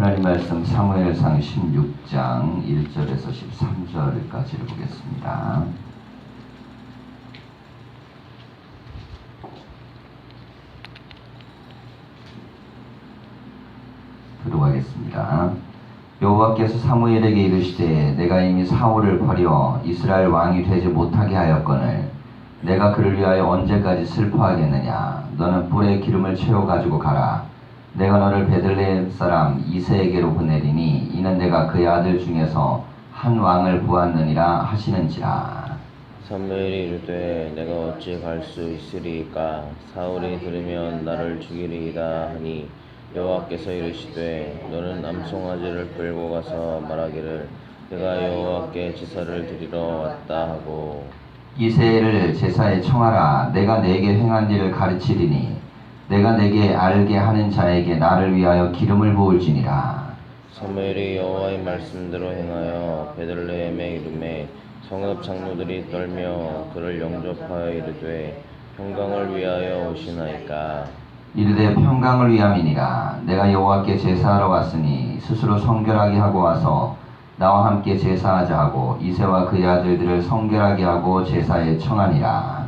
하나님 말씀 사무엘상 16장 1절에서 13절까지를 보겠습니다. 들어가겠습니다. 여호와께서 사무엘에게 이르시되 내가 이미 사울을 버려 이스라엘 왕이 되지 못하게 하였거늘 내가 그를 위하여 언제까지 슬퍼하겠느냐. 너는 뿔에 기름을 채워 가지고 가라. 내가 너를 베들레헴 사람 이새에게로 보내리니 이는 내가 그의 아들 중에서 한 왕을 보았느니라 하시는지라. 사무엘이 이르되 내가 어찌 갈 수 있으리이까. 사울이 들으면 나를 죽이리이다 하니 여호와께서 이르시되 너는 암송아지를 끌고 가서 말하기를 내가 여호와께 제사를 드리러 왔다 하고 이새를 제사에 청하라. 내가 내게 행한 일을 가르치리니 내가 내게 알게 하는 자에게 나를 위하여 기름을 부을지니라. 사무엘이 여호와의 말씀대로 행하여 베들레헴에 이르매 성읍 장로들이 떨며 그를 영접하여 이르되 평강을 위하여 오시나이까. 이르되 평강을 위함이니라. 내가 여호와께 제사하러 왔으니 스스로 성결하게 하고 와서 나와 함께 제사하자 하고 이새와 그의 아들들을 성결하게 하고 제사에 청하니라.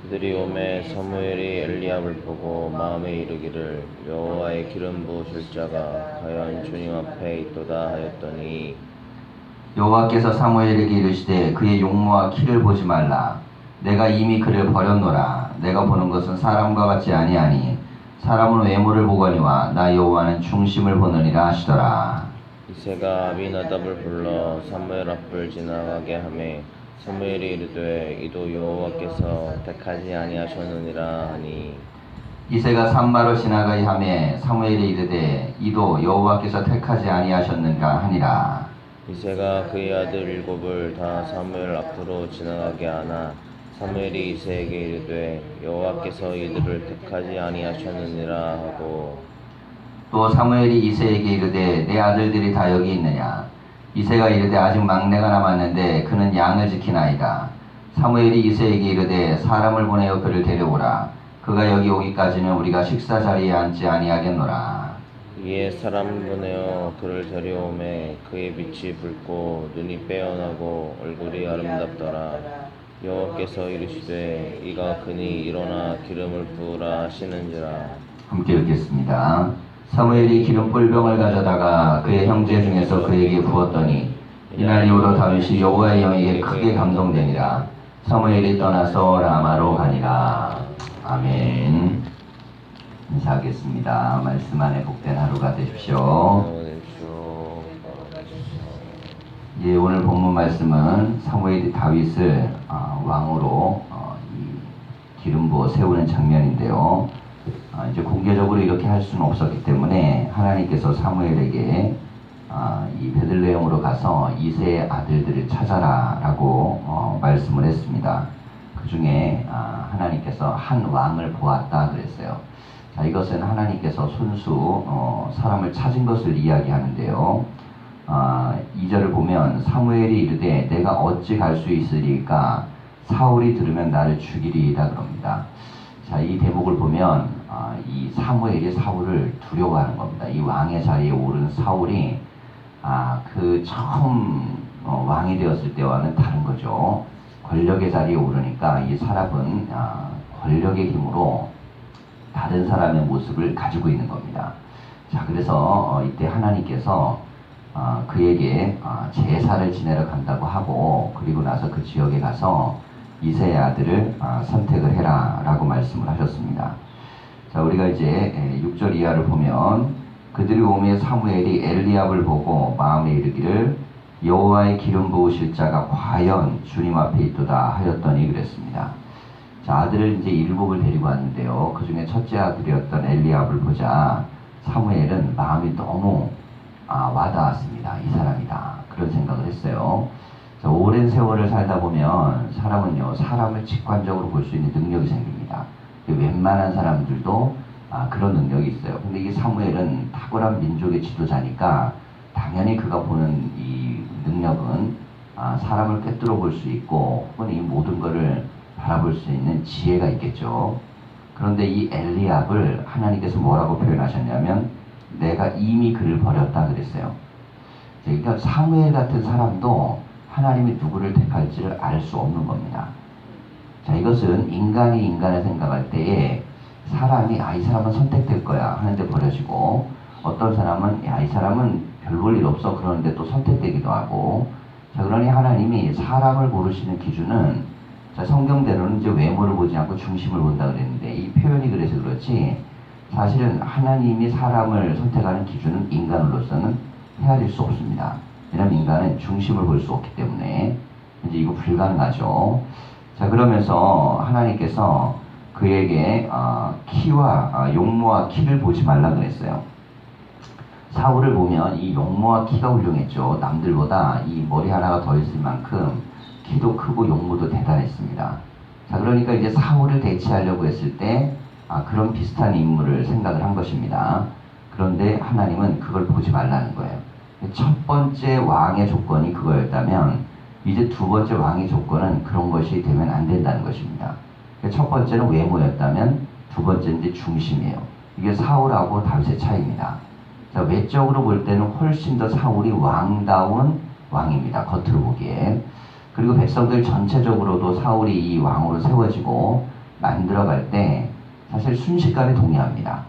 그들이 오매 사무엘이 엘리압을 보고 마음에 이르기를 여호와의 기름 부으실 자가 과연 주님 앞에 있도다 하였더니 여호와께서 사무엘에게 이르시되 그의 용모와 키를 보지 말라. 내가 이미 그를 버렸노라. 내가 보는 것은 사람과 같지 아니하니 사람은 외모를 보거니와 나 여호와는 중심을 보느니라 하시더라. 이새가 아비나답을 불러 사무엘 앞을 지나가게 하매 사무엘이 이르되 이도 여호와께서 택하지 아니하셨느니라 하니 이새가 산마로 지나가게 하매 사무엘이 이르되 이도 여호와께서 택하지 아니하셨는가 하니라. 이새가 그의 아들 일곱을 다 사무엘 앞으로 지나가게 하나 사무엘이 이새에게 이르되 여호와께서 이들을 택하지 아니하셨느니라 하고 또 사무엘이 이새에게 이르되 내 아들들이 다 여기 있느냐. 이새가 이르되 아직 막내가 남았는데 그는 양을 지키나이다. 사무엘이 이새에게 이르되 사람을 보내어 그를 데려오라. 그가 여기 오기까지는 우리가 식사 자리에 앉지 아니하겠노라. 이에 사람을 보내어 그를 데려오매 그의 빛이 붉고 눈이 빼어나고 얼굴이 아름답더라. 여호와께서 이르시되 이가 그니 일어나 기름을 부으라 하시는지라. 함께 읽겠습니다. 사무엘이 기름 뿔병을 가져다가 그의 형제 중에서 그에게 부었더니 이날 이후로 다윗이 여호와의 영에게 크게 감동되니라. 사무엘이 떠나서 라마로 가니라. 아멘. 인사하겠습니다. 말씀 안에 복된 하루가 되십시오. 예, 오늘 본문 말씀은 사무엘이 다윗을 왕으로 기름 부어 세우는 장면인데요. 이제 공개적으로 이렇게 할 수는 없었기 때문에 하나님께서 사무엘에게 이 베들레헴으로 가서 이새의 아들들을 찾아라 라고 말씀을 했습니다. 그 중에 하나님께서 한 왕을 보았다 그랬어요. 자, 이것은 하나님께서 손수 사람을 찾은 것을 이야기하는데요. 2절을 보면 사무엘이 이르되 내가 어찌 갈 수 있으리까. 사울이 들으면 나를 죽이리이다 그럽니다. 자, 이 대목을 보면 이 사무엘이 사울을 두려워하는 겁니다. 이 왕의 자리에 오른 사울이 그 처음 왕이 되었을 때와는 다른 거죠. 권력의 자리에 오르니까 이 사람은 권력의 힘으로 다른 사람의 모습을 가지고 있는 겁니다. 자, 그래서 이때 하나님께서 그에게 제사를 지내러 간다고 하고 그리고 나서 그 지역에 가서 이새의 아들을 선택을 해라 라고 말씀을 하셨습니다. 자, 우리가 이제 6절 이하를 보면 그들이 오매 사무엘이 엘리압을 보고 마음에 이르기를 여호와의 기름 부으실 자가 과연 주님 앞에 있도다 하였더니 그랬습니다. 자, 아들을 이제 일곱을 데리고 왔는데요. 그 중에 첫째 아들이었던 엘리압을 보자 사무엘은 마음이 너무 와닿았습니다. 이 사람이다. 그런 생각을 했어요. 자, 오랜 세월을 살다 보면 사람은요, 사람을 직관적으로 볼 수 있는 능력이 생깁니다. 웬만한 사람들도 그런 능력이 있어요. 근데 이 사무엘은 탁월한 민족의 지도자니까 당연히 그가 보는 이 능력은 사람을 꿰뚫어 볼 수 있고 혹은 이 모든 것을 바라볼 수 있는 지혜가 있겠죠. 그런데 이 엘리압을 하나님께서 뭐라고 표현하셨냐면 내가 이미 그를 버렸다 그랬어요. 그러니까 사무엘 같은 사람도 하나님이 누구를 택할지를 알 수 없는 겁니다. 자, 이것은 인간이 인간을 생각할 때에 사람이 이 사람은 선택될 거야 하는데 버려지고, 어떤 사람은 이 사람은 별 볼 일 없어 그러는데 또 선택되기도 하고. 자, 그러니 하나님이 사람을 고르시는 기준은, 자, 성경대로는 이제 외모를 보지 않고 중심을 본다 그랬는데, 이 표현이 그래서 그렇지, 사실은 하나님이 사람을 선택하는 기준은 인간으로서는 헤아릴 수 없습니다. 왜냐하면 인간은 중심을 볼 수 없기 때문에 이제 이거 불가능하죠. 자, 그러면서 하나님께서 그에게 키와 용모와 키를 보지 말라 그랬어요. 사울을 보면 이 용모와 키가 훌륭했죠. 남들보다 이 머리 하나가 더 있을 만큼 키도 크고 용모도 대단했습니다. 자, 그러니까 이제 사울을 대체하려고 했을 때 그런 비슷한 인물을 생각을 한 것입니다. 그런데 하나님은 그걸 보지 말라는 거예요. 첫 번째 왕의 조건이 그거였다면, 이제 두 번째 왕의 조건은 그런 것이 되면 안 된다는 것입니다. 첫 번째는 외모였다면 두 번째는 이제 중심이에요. 이게 사울하고 다윗의 차이입니다. 자, 외적으로 볼 때는 훨씬 더 사울이 왕다운 왕입니다. 겉으로 보기에. 그리고 백성들 전체적으로도 사울이 이 왕으로 세워지고 만들어갈 때 사실 순식간에 동의합니다.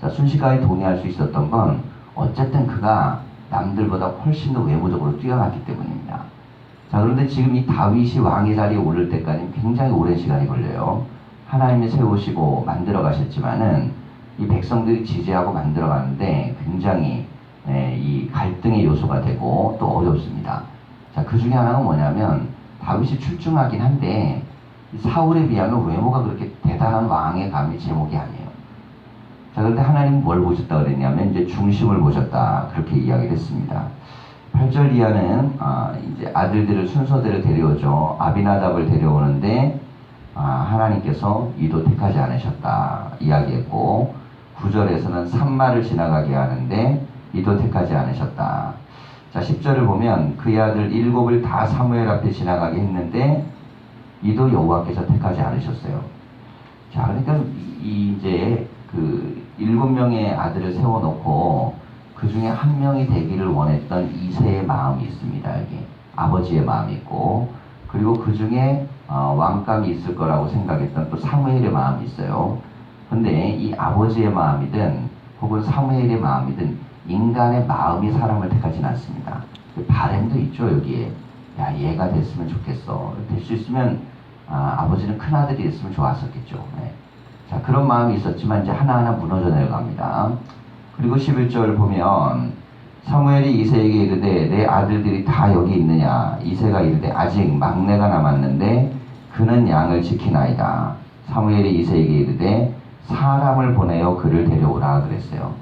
자, 순식간에 동의할 수 있었던 건 어쨌든 그가 남들보다 훨씬 더 외모적으로 뛰어났기 때문입니다. 자, 그런데 지금 이 다윗이 왕의 자리에 오를 때까지 굉장히 오랜 시간이 걸려요. 하나님이 세우시고 만들어 가셨지만은 이 백성들이 지지하고 만들어 가는데 굉장히 이 갈등의 요소가 되고 또 어렵습니다. 자, 그 중에 하나가 뭐냐면, 다윗이 출중하긴 한데 사울에 비하면 외모가 그렇게 대단한 왕의 감이 제목이 아니에요. 자, 그런데 하나님은 뭘 보셨다 그랬냐면 이제 중심을 보셨다, 그렇게 이야기를 했습니다. 8절 이하는 이제 아들들을 순서대로 데려오죠. 아비나답을 데려오는데 하나님께서 이도 택하지 않으셨다 이야기했고, 9절에서는 산마를 지나가게 하는데 이도 택하지 않으셨다. 자, 10절을 보면 그의 아들 7을 다 사무엘 앞에 지나가게 했는데 이도 여호와께서 택하지 않으셨어요. 자, 그러니까 이제 그 7명의 아들을 세워놓고 그 중에 한 명이 되기를 원했던 이새의 마음이 있습니다. 여기 아버지의 마음이 있고, 그리고 그 중에 왕감이 있을 거라고 생각했던 또 사무엘의 마음이 있어요. 근데 이 아버지의 마음이든 혹은 사무엘의 마음이든 인간의 마음이 사람을 택하진 않습니다. 바램도 있죠, 여기에. 야, 얘가 됐으면 좋겠어. 될 수 있으면 아버지는 큰 아들이 됐으면 좋았었겠죠. 네. 자, 그런 마음이 있었지만 이제 하나하나 무너져 내려갑니다. 그리고 11절 보면 사무엘이 이새에게 이르되 내 아들들이 다 여기 있느냐. 이새가 이르되 아직 막내가 남았는데 그는 양을 지키나이다. 사무엘이 이새에게 이르되 사람을 보내어 그를 데려오라 그랬어요.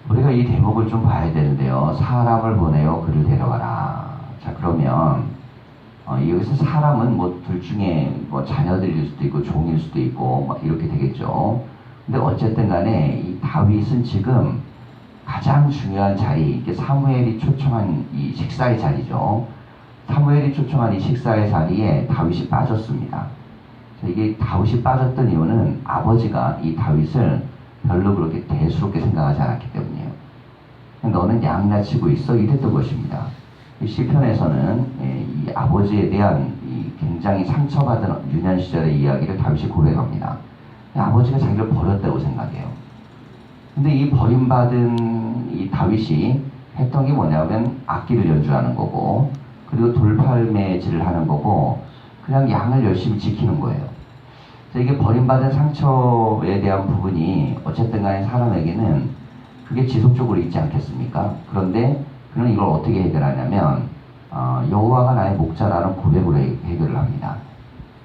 우리가 이 대목을 좀 봐야 되는데요. 사람을 보내어 그를 데려와라. 자, 그러면 여기서 사람은 뭐 둘 중에 뭐 자녀들일 수도 있고 종일 수도 있고 뭐 이렇게 되겠죠. 근데 어쨌든 간에 이 다윗은 지금 가장 중요한 자리, 이게 사무엘이 초청한 이 식사의 자리죠. 사무엘이 초청한 이 식사의 자리에 다윗이 빠졌습니다. 이게 다윗이 빠졌던 이유는 아버지가 이 다윗을 별로 그렇게 대수롭게 생각하지 않았기 때문이에요. 너는 양야치고 있어 이랬던 것입니다. 시편에서는 이 아버지에 대한 이 굉장히 상처받은 유년 시절의 이야기를 다윗이 고백합니다. 아버지가 자기를 버렸다고 생각해요. 근데 이 버림받은 이 다윗이 했던 게 뭐냐면 악기를 연주하는 거고, 그리고 돌팔매질을 하는 거고, 그냥 양을 열심히 지키는 거예요. 이게 버림받은 상처에 대한 부분이 어쨌든 간에 사람에게는 그게 지속적으로 있지 않겠습니까? 그런데 그는 이걸 어떻게 해결하냐면 여호와가 나의 목자라는 고백으로 해결을 합니다.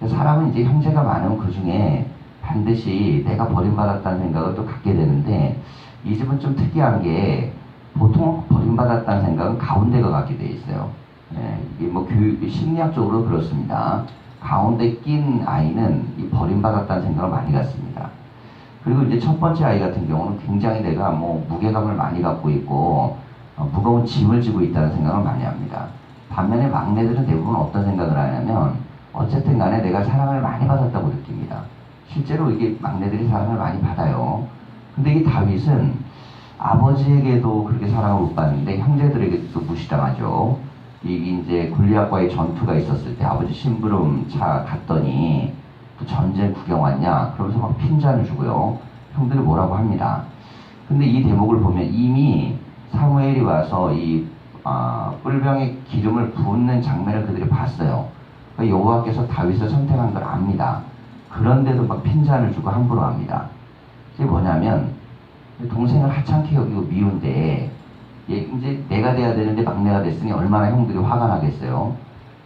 사람은 이제 형제가 많으면 그 중에 반드시 내가 버림받았다는 생각을 또 갖게 되는데, 이 집은 좀 특이한 게 보통 버림받았다는 생각은 가운데가 갖게 돼 있어요. 이게 뭐 심리학적으로 그렇습니다. 가운데 낀 아이는 이 버림받았다는 생각을 많이 갖습니다. 그리고 이제 첫 번째 아이 같은 경우는 굉장히 내가 뭐 무게감을 많이 갖고 있고 무거운 짐을 지고 있다는 생각을 많이 합니다. 반면에 막내들은 대부분 어떤 생각을 하냐면 어쨌든 간에 내가 사랑을 많이 받았다고 느낍니다. 실제로 이게 막내들이 사랑을 많이 받아요. 근데 이 다윗은 아버지에게도 그렇게 사랑을 못 받는데 형제들에게도 또 무시당하죠. 이게 이제 골리앗과의 전투가 있었을 때 아버지 심부름 차 갔더니 또 전쟁 구경 왔냐? 그러면서 막 핀잔을 주고요. 형들이 뭐라고 합니다. 근데 이 대목을 보면 이미 사무엘이 와서 이 뿔병에 기름을 붓는 장면을 그들이 봤어요. 그러니까 여호와께서 다윗을 선택한 걸 압니다. 그런데도 막 핀잔을 주고 함부로 합니다. 이게 뭐냐면 동생을 하찮게 여기고 미운데 이제 내가 돼야 되는데 막내가 됐으니 얼마나 형들이 화가 나겠어요.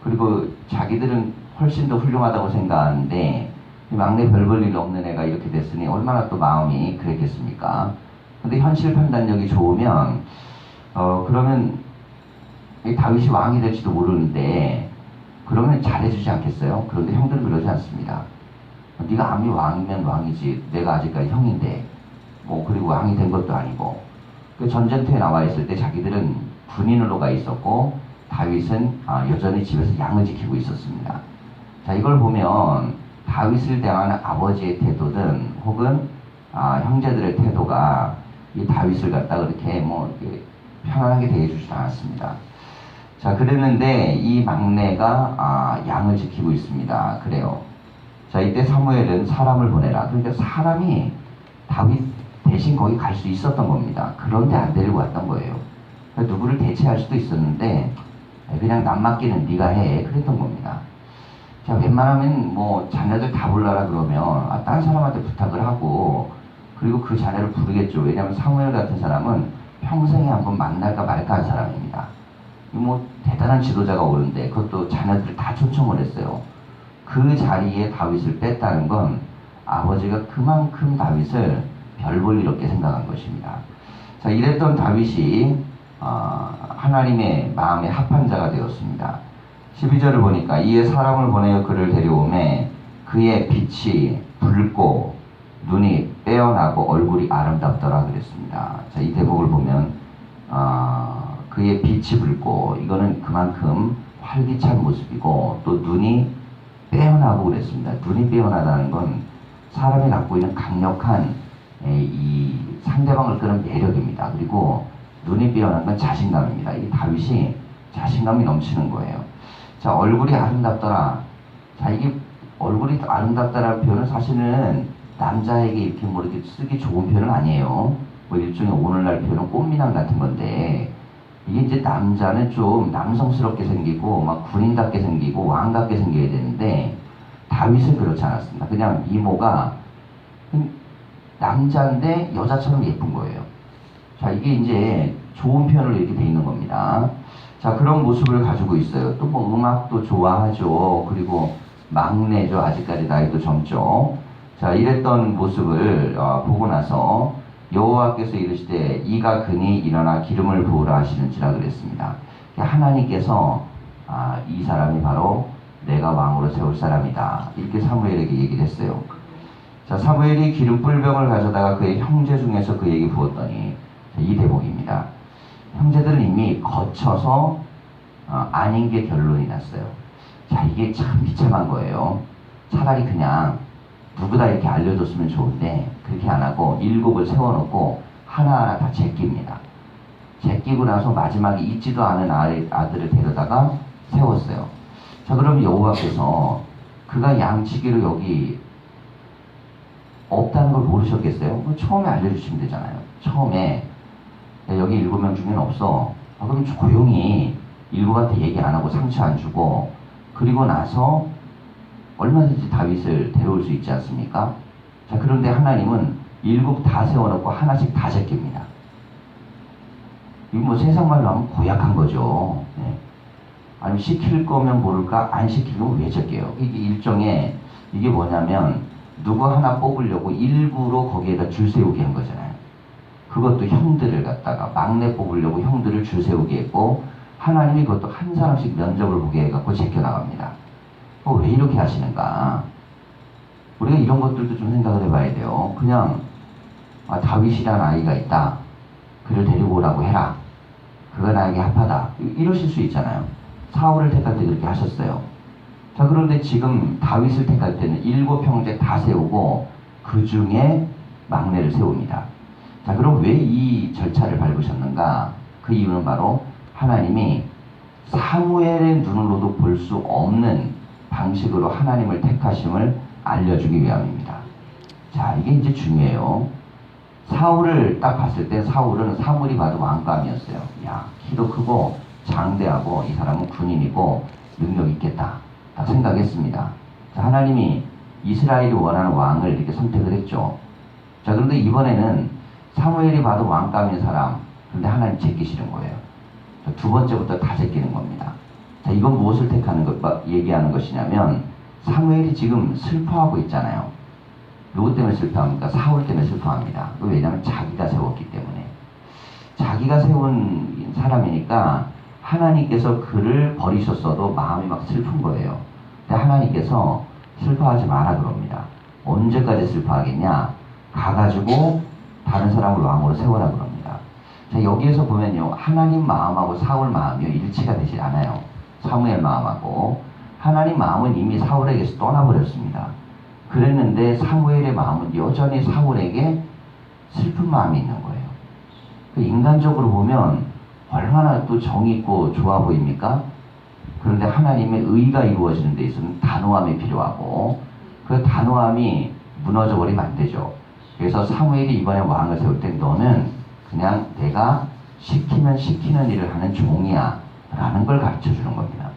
그리고 자기들은 훨씬 더 훌륭하다고 생각하는데 막내 별 볼 일 없는 애가 이렇게 됐으니 얼마나 또 마음이 그랬겠습니까. 근데 현실 판단력이 좋으면 그러면 이 다윗이 왕이 될지도 모르는데 그러면 잘해주지 않겠어요? 그런데 형들은 그러지 않습니다. 네가 아무리 왕이면 왕이지 내가 아직까지 형인데 그리고 왕이 된 것도 아니고 그 전쟁터에 나와 있을 때 자기들은 군인으로 가 있었고 다윗은 여전히 집에서 양을 지키고 있었습니다. 자, 이걸 보면 다윗을 대하는 아버지의 태도든 혹은 형제들의 태도가 이 다윗을 갖다 그렇게 이렇게 편안하게 대해주지 않았습니다. 자, 그랬는데 이 막내가 양을 지키고 있습니다. 그래요. 자, 이때 사무엘은 사람을 보내라. 그러니까 사람이 다윗 대신 거기 갈 수 있었던 겁니다. 그런데 안 데리고 왔던 거예요. 그러니까 누구를 대체할 수도 있었는데 그냥 남 맡기는 네가 해 그랬던 겁니다. 자, 웬만하면 자네들 다 불러라 그러면 딴 사람한테 부탁을 하고 그리고 그 자네를 부르겠죠. 왜냐하면 사무엘 같은 사람은 평생에 한번 만날까 말까 한 사람입니다. 대단한 지도자가 오는데 그것도 자네들 다 초청을 했어요. 그 자리에 다윗을 뺐다는 건 아버지가 그만큼 다윗을 별 볼 일 없게 생각한 것입니다. 자, 이랬던 다윗이 하나님의 마음에 합한 자가 되었습니다. 12절을 보니까 이에 사람을 보내어 그를 데려오매 그의 빛이 붉고 눈이 빼어나고 얼굴이 아름답더라 그랬습니다. 자, 이 대목을 보면 그의 빛이 붉고 이거는 그만큼 활기찬 모습이고 또 눈이 빼어나고 그랬습니다. 눈이 빼어나다는 건 사람이 갖고 있는 강력한 이 상대방을 끄는 매력입니다. 그리고 눈이 빼어난 건 자신감입니다. 이 다윗이 자신감이 넘치는 거예요. 자, 얼굴이 아름답더라. 자, 이게 얼굴이 아름답다라는 표현은 사실은 남자에게 이렇게 이렇게 쓰기 좋은 표현은 아니에요. 일종의 오늘날 표현은 꽃미남 같은 건데 이게 이제 남자는 좀 남성스럽게 생기고 막 군인답게 생기고 왕답게 생겨야 되는데 다윗은 그렇지 않았습니다. 그냥 미모가 남자인데 여자처럼 예쁜 거예요. 자, 이게 이제 좋은 표현으로 이렇게 돼 있는 겁니다. 자, 그런 모습을 가지고 있어요. 또 음악도 좋아하죠. 그리고 막내죠. 아직까지 나이도 젊죠. 자, 이랬던 모습을 보고 나서 여호와께서 이르시되 이가 그니 일어나 기름을 부으라 하시는지라 그랬습니다. 하나님께서 이 사람이 바로 내가 왕으로 세울 사람이다. 이렇게 사무엘에게 얘기를 했어요. 자, 사무엘이 기름 뿔병을 가져다가 그의 형제 중에서 그에게 부었더니 이 대목입니다. 형제들은 이미 거쳐서 아닌 게 결론이 났어요. 자, 이게 참 비참한 거예요. 차라리 그냥 누구다 이렇게 알려줬으면 좋은데 그렇게 안 하고 7을 세워놓고 하나하나 다 제낍니다. 제끼고 나서 마지막에 있지도 않은 아들을 데려다가 세웠어요. 자, 그럼 여호와께서 그가 양치기로 여기 없다는 걸 모르셨겠어요? 처음에 알려주시면 되잖아요. 처음에 여기 7명 중에는 없어. 그럼 조용히 7한테 얘기 안 하고 상처 안 주고 그리고 나서 얼마든지 다윗을 데려올 수 있지 않습니까? 자, 그런데 하나님은 7 다 세워놓고 하나씩 다 제낍니다. 이거 세상 말로 하면 고약한 거죠. 네. 아니면 시킬 거면 모를까 안 시키면 왜 제껴요? 이게 일종의 이게 뭐냐면 누구 하나 뽑으려고 일부러 거기에다 줄 세우게 한 거잖아요. 그것도 형들을 갖다가 막내 뽑으려고 형들을 줄 세우게 했고 하나님이 그것도 한 사람씩 면접을 보게 해갖고 제껴나갑니다. 왜 이렇게 하시는가? 우리가 이런 것들도 좀 생각을 해봐야 돼요. 그냥 다윗이라는 아이가 있다. 그를 데리고 오라고 해라. 그가 나에게 합하다. 이러실 수 있잖아요. 사울을 택할 때 그렇게 하셨어요. 자, 그런데 지금 다윗을 택할 때는 7 형제 다 세우고 그 중에 막내를 세웁니다. 자, 그럼 왜 이 절차를 밟으셨는가? 그 이유는 바로 하나님이 사무엘의 눈으로도 볼 수 없는 방식으로 하나님을 택하심을 알려주기 위함입니다. 자, 이게 이제 중요해요. 사울을 딱 봤을 때 사울은 사물이 봐도 왕감이었어요. 야, 키도 크고 장대하고 이 사람은 군인이고 능력 있겠다. 딱 생각했습니다. 자, 하나님이 이스라엘이 원하는 왕을 이렇게 선택을 했죠. 자, 그런데 이번에는 사무엘이 봐도 왕감인 사람, 그런데 하나님 제끼시는 거예요. 자, 두 번째부터 다 제끼는 겁니다. 자, 이건 무엇을 택하는 것, 얘기하는 것이냐면 사무엘이 지금 슬퍼하고 있잖아요. 누구 때문에 슬퍼합니까? 사울 때문에 슬퍼합니다. 왜냐하면 자기가 세웠기 때문에. 자기가 세운 사람이니까 하나님께서 그를 버리셨어도 마음이 막 슬픈 거예요. 근데 하나님께서 슬퍼하지 마라 그럽니다. 언제까지 슬퍼하겠냐? 가가지고 다른 사람을 왕으로 세워라 그럽니다. 자, 여기에서 보면요, 하나님 마음하고 사울 마음이 일치가 되지 않아요. 사무엘 마음하고. 하나님 마음은 이미 사울에게서 떠나버렸습니다. 그랬는데 사무엘의 마음은 여전히 사울에게 슬픈 마음이 있는 거예요. 인간적으로 보면 얼마나 또 정이 있고 좋아 보입니까? 그런데 하나님의 의가 이루어지는 데 있어서는 단호함이 필요하고 그 단호함이 무너져 버리면 안 되죠. 그래서 사무엘이 이번에 왕을 세울 때 너는 그냥 내가 시키면 시키는 일을 하는 종이야 라는 걸 가르쳐 주는 겁니다.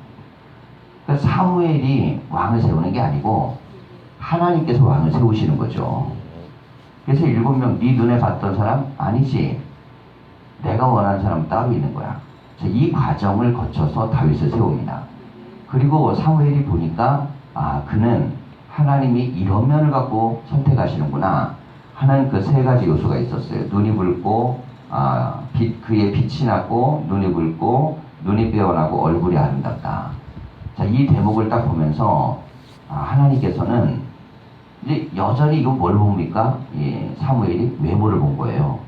그러니까 사무엘이 왕을 세우는 게 아니고 하나님께서 왕을 세우시는 거죠. 그래서 7명 네 눈에 봤던 사람 아니지. 내가 원하는 사람은 따로 있는 거야. 이 과정을 거쳐서 다윗을 세웁니다. 그리고 사무엘이 보니까 그는 하나님이 이런 면을 갖고 선택하시는구나 하는 그 세 가지 요소가 있었어요. 눈이 붉고 그의 빛이 나고 눈이 붉고 눈이 빼어나고 얼굴이 아름답다. 자, 이 대목을 딱 보면서 하나님께서는 이제 여전히 이거 뭘 봅니까? 예, 사무엘이 외모를 본 거예요.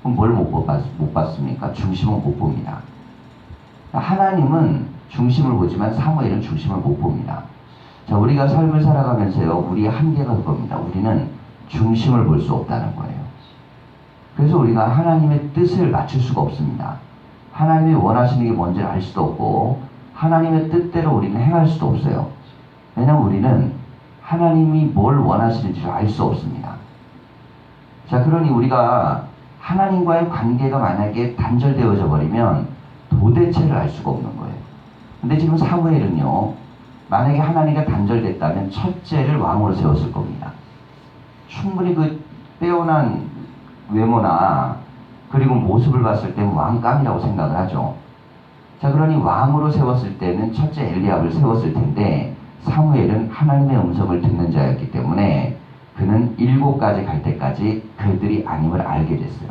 그럼 뭘 못 봤습니까? 중심은 못 봅니다. 하나님은 중심을 보지만 사무엘은 중심을 못 봅니다. 자, 우리가 삶을 살아가면서요, 우리의 한계가 그겁니다. 우리는 중심을 볼 수 없다는 거예요. 그래서 우리가 하나님의 뜻을 맞출 수가 없습니다. 하나님이 원하시는 게 뭔지 알 수도 없고 하나님의 뜻대로 우리는 행할 수도 없어요. 왜냐하면 우리는 하나님이 뭘 원하시는지를 알 수 없습니다. 자, 그러니 우리가 하나님과의 관계가 만약에 단절되어져 버리면 도대체를 알 수가 없는 거예요. 근데 지금 사무엘은요, 만약에 하나님과 단절됐다면 첫째를 왕으로 세웠을 겁니다. 충분히 그 빼어난 외모나 그리고 모습을 봤을 때는 왕감이라고 생각을 하죠. 자, 그러니 왕으로 세웠을 때는 첫째 엘리압을 세웠을 텐데 사무엘은 하나님의 음성을 듣는 자였기 때문에 그는 7가지 갈 때까지 그들이 아님을 알게 됐어요.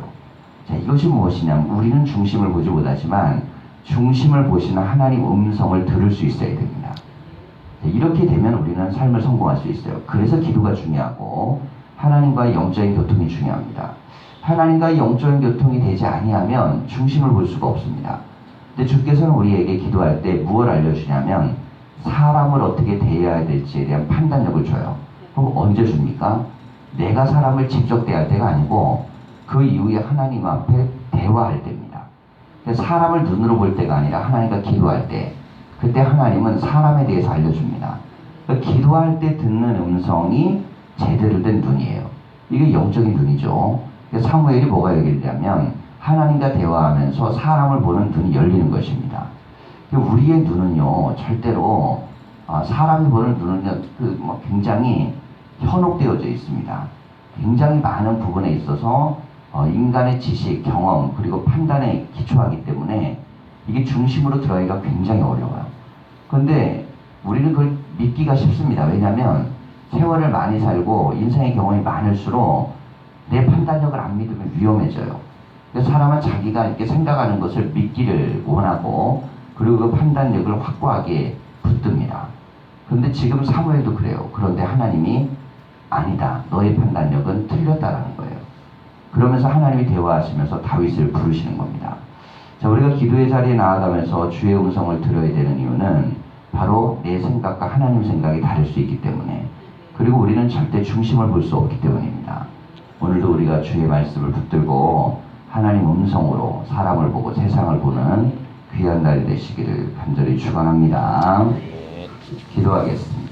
자, 이것이 무엇이냐면 우리는 중심을 보지 못하지만 중심을 보시는 하나님 음성을 들을 수 있어야 됩니다. 자, 이렇게 되면 우리는 삶을 성공할 수 있어요. 그래서 기도가 중요하고 하나님과의 영적인 교통이 중요합니다. 하나님과의 영적인 교통이 되지 아니하면 중심을 볼 수가 없습니다. 근데 주께서는 우리에게 기도할 때 무엇을 알려주냐면 사람을 어떻게 대해야 될지에 대한 판단력을 줘요. 그럼 언제 줍니까? 내가 사람을 직접 대할 때가 아니고 그 이후에 하나님 앞에 대화할 때입니다. 사람을 눈으로 볼 때가 아니라 하나님과 기도할 때, 그때 하나님은 사람에 대해서 알려줍니다. 그러니까 기도할 때 듣는 음성이 제대로 된 눈이에요. 이게 영적인 눈이죠. 사무엘이 뭐가 열리냐면 하나님과 대화하면서 사람을 보는 눈이 열리는 것입니다. 우리의 눈은요, 절대로 사람이 보는 눈은 굉장히 현혹되어져 있습니다. 굉장히 많은 부분에 있어서 인간의 지식, 경험, 그리고 판단에 기초하기 때문에 이게 중심으로 들어가기가 굉장히 어려워요. 그런데 우리는 그걸 믿기가 쉽습니다. 왜냐하면 세월을 많이 살고 인생의 경험이 많을수록 내 판단력을 안 믿으면 위험해져요. 그래서 사람은 자기가 이렇게 생각하는 것을 믿기를 원하고 그리고 그 판단력을 확고하게 붙듭니다. 그런데 지금 사무엘도 그래요. 그런데 하나님이 아니다. 너의 판단력은 틀렸다라는 거예요. 그러면서 하나님이 대화하시면서 다윗을 부르시는 겁니다. 자, 우리가 기도의 자리에 나아가면서 주의 음성을 들어야 되는 이유는 바로 내 생각과 하나님 생각이 다를 수 있기 때문에, 그리고 우리는 절대 중심을 볼 수 없기 때문입니다. 오늘도 우리가 주의 말씀을 붙들고 하나님 음성으로 사람을 보고 세상을 보는 귀한 날이 되시기를 간절히 축원합니다. 예. 기도하겠습니다.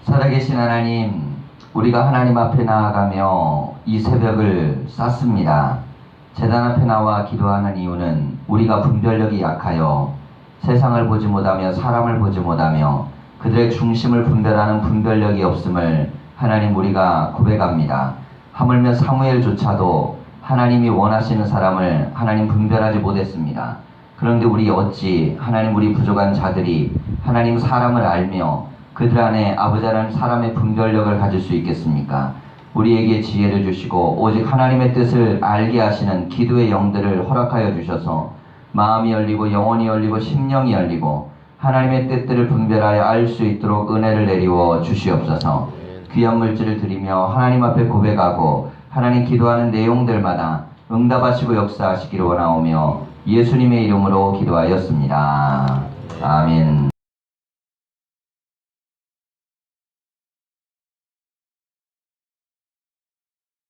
살아계신 하나님, 우리가 하나님 앞에 나아가며 이 새벽을 쌌습니다. 제단 앞에 나와 기도하는 이유는 우리가 분별력이 약하여 세상을 보지 못하며 사람을 보지 못하며 그들의 중심을 분별하는 분별력이 없음을 하나님 우리가 고백합니다. 하물며 사무엘조차도 하나님이 원하시는 사람을 하나님 분별하지 못했습니다. 그런데 우리 어찌 하나님 우리 부족한 자들이 하나님 사람을 알며 그들 안에 아버지라는 사람의 분별력을 가질 수 있겠습니까? 우리에게 지혜를 주시고 오직 하나님의 뜻을 알게 하시는 기도의 영들을 허락하여 주셔서 마음이 열리고 영혼이 열리고 심령이 열리고 하나님의 뜻들을 분별하여 알 수 있도록 은혜를 내리워 주시옵소서. 귀한 물질을 드리며 하나님 앞에 고백하고 하나님 기도하는 내용들마다 응답하시고 역사하시기를 원하오며 예수님의 이름으로 기도하였습니다. 아멘.